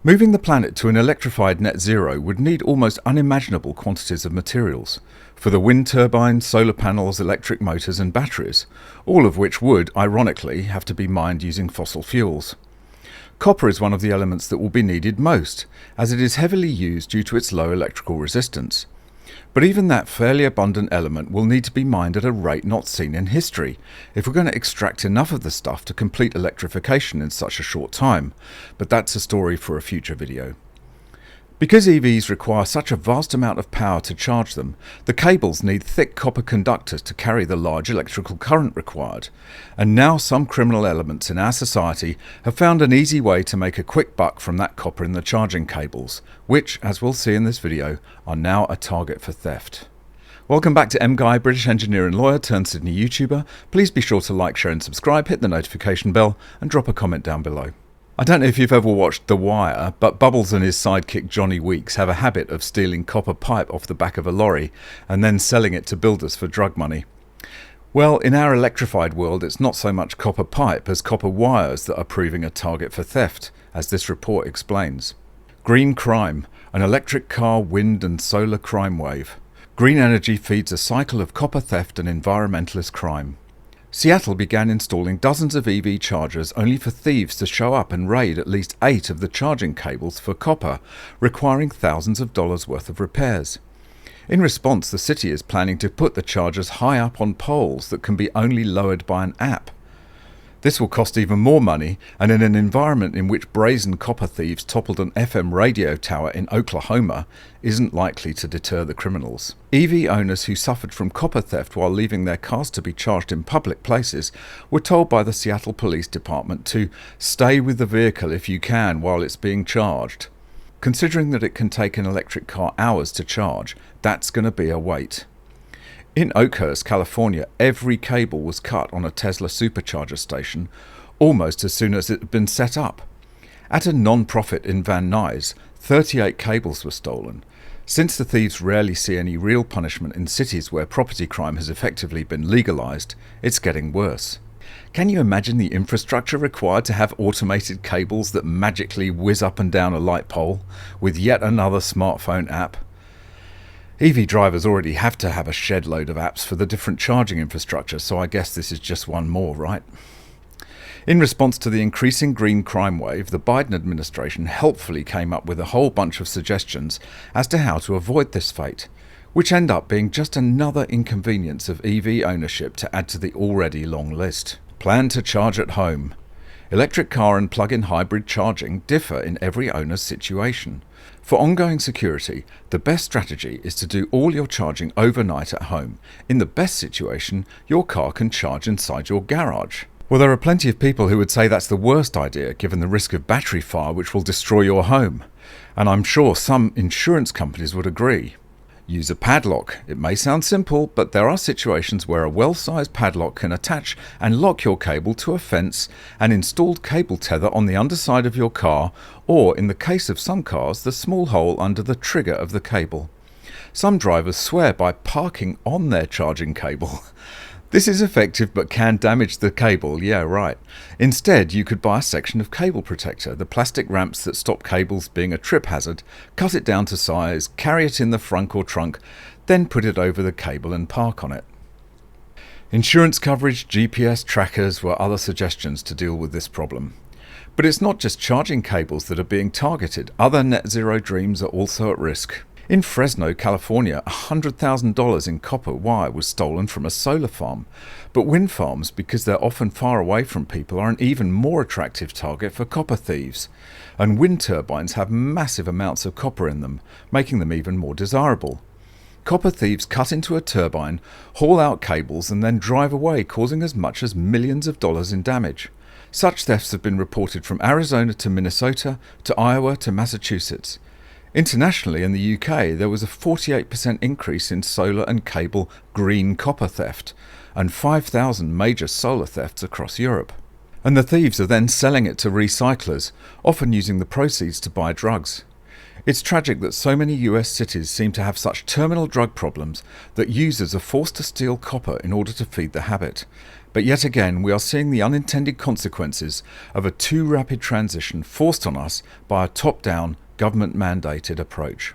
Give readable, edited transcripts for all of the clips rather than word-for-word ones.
Moving the planet to an electrified net zero would need almost unimaginable quantities of materials for the wind turbines, solar panels, electric motors and batteries, all of which would, ironically, have to be mined using fossil fuels. Copper is one of the elements that will be needed most, as it is heavily used due to its low electrical resistance. But even that fairly abundant element will need to be mined at a rate not seen in history if we're going to extract enough of the stuff to complete electrification in such a short time, but that's a story for a future video. Because EVs require such a vast amount of power to charge them, the cables need thick copper conductors to carry the large electrical current required. And now some criminal elements in our society have found an easy way to make a quick buck from that copper in the charging cables, which, as we'll see in this video, are now a target for theft. Welcome back to MGUY, British engineer and lawyer turned Sydney YouTuber. Please be sure to like, share and subscribe, hit the notification bell and drop a comment down below. I don't know if you've ever watched The Wire, but Bubbles and his sidekick Johnny Weeks have a habit of stealing copper pipe off the back of a lorry and then selling it to builders for drug money. Well, in our electrified world, it's not so much copper pipe as copper wires that are proving a target for theft, as this report explains. Green crime, an electric car, wind and solar crime wave. Green energy feeds a cycle of copper theft and environmentalist crime. Seattle began installing dozens of EV chargers only for thieves to show up and raid at least 8 of the charging cables for copper, requiring thousands of dollars worth of repairs. In response, the city is planning to put the chargers high up on poles that can be only lowered by an app. This will cost even more money, and in an environment in which brazen copper thieves toppled an FM radio tower in Oklahoma, isn't likely to deter the criminals. EV owners who suffered from copper theft while leaving their cars to be charged in public places were told by the Seattle Police Department to stay with the vehicle if you can while it's being charged. Considering that it can take an electric car hours to charge, that's going to be a wait. In Oakhurst, California, every cable was cut on a Tesla supercharger station almost as soon as it had been set up. At a non-profit in Van Nuys, 38 cables were stolen. Since the thieves rarely see any real punishment in cities where property crime has effectively been legalized, it's getting worse. Can you imagine the infrastructure required to have automated cables that magically whiz up and down a light pole with yet another smartphone app? EV drivers already have to have a shed load of apps for the different charging infrastructure, so I guess this is just one more, right? In response to the increasing green crime wave, the Biden administration helpfully came up with a whole bunch of suggestions as to how to avoid this fate, which end up being just another inconvenience of EV ownership to add to the already long list. Plan to charge at home. Electric car and plug-in hybrid charging differ in every owner's situation. For ongoing security, the best strategy is to do all your charging overnight at home. In the best situation, your car can charge inside your garage. Well, there are plenty of people who would say that's the worst idea given the risk of battery fire which will destroy your home. And I'm sure some insurance companies would agree. Use a padlock. It may sound simple, but there are situations where a well-sized padlock can attach and lock your cable to a fence, an installed cable tether on the underside of your car, or, in the case of some cars, the small hole under the trigger of the cable. Some drivers swear by parking on their charging cable. This is effective but can damage the cable, yeah right. Instead, you could buy a section of cable protector, the plastic ramps that stop cables being a trip hazard, cut it down to size, carry it in the frunk or trunk, then put it over the cable and park on it. Insurance coverage, GPS trackers were other suggestions to deal with this problem. But it's not just charging cables that are being targeted, other net zero dreams are also at risk. In Fresno, California, $100,000 in copper wire was stolen from a solar farm. But wind farms, because they're often far away from people, are an even more attractive target for copper thieves. And wind turbines have massive amounts of copper in them, making them even more desirable. Copper thieves cut into a turbine, haul out cables and then drive away, causing as much as millions of dollars in damage. Such thefts have been reported from Arizona to Minnesota to Iowa to Massachusetts. Internationally, in the UK, there was a 48% increase in solar and cable green copper theft, and 5,000 major solar thefts across Europe. And the thieves are then selling it to recyclers, often using the proceeds to buy drugs. It's tragic that so many US cities seem to have such terminal drug problems that users are forced to steal copper in order to feed the habit. But yet again, we are seeing the unintended consequences of a too rapid transition forced on us by a top-down, government-mandated approach.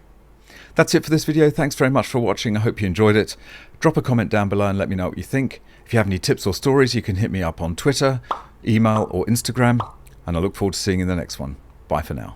That's it for this video. Thanks very much for watching. I hope you enjoyed it. Drop a comment down below and let me know what you think. If you have any tips or stories, you can hit me up on Twitter, email or Instagram, and I look forward to seeing you in the next one. Bye for now.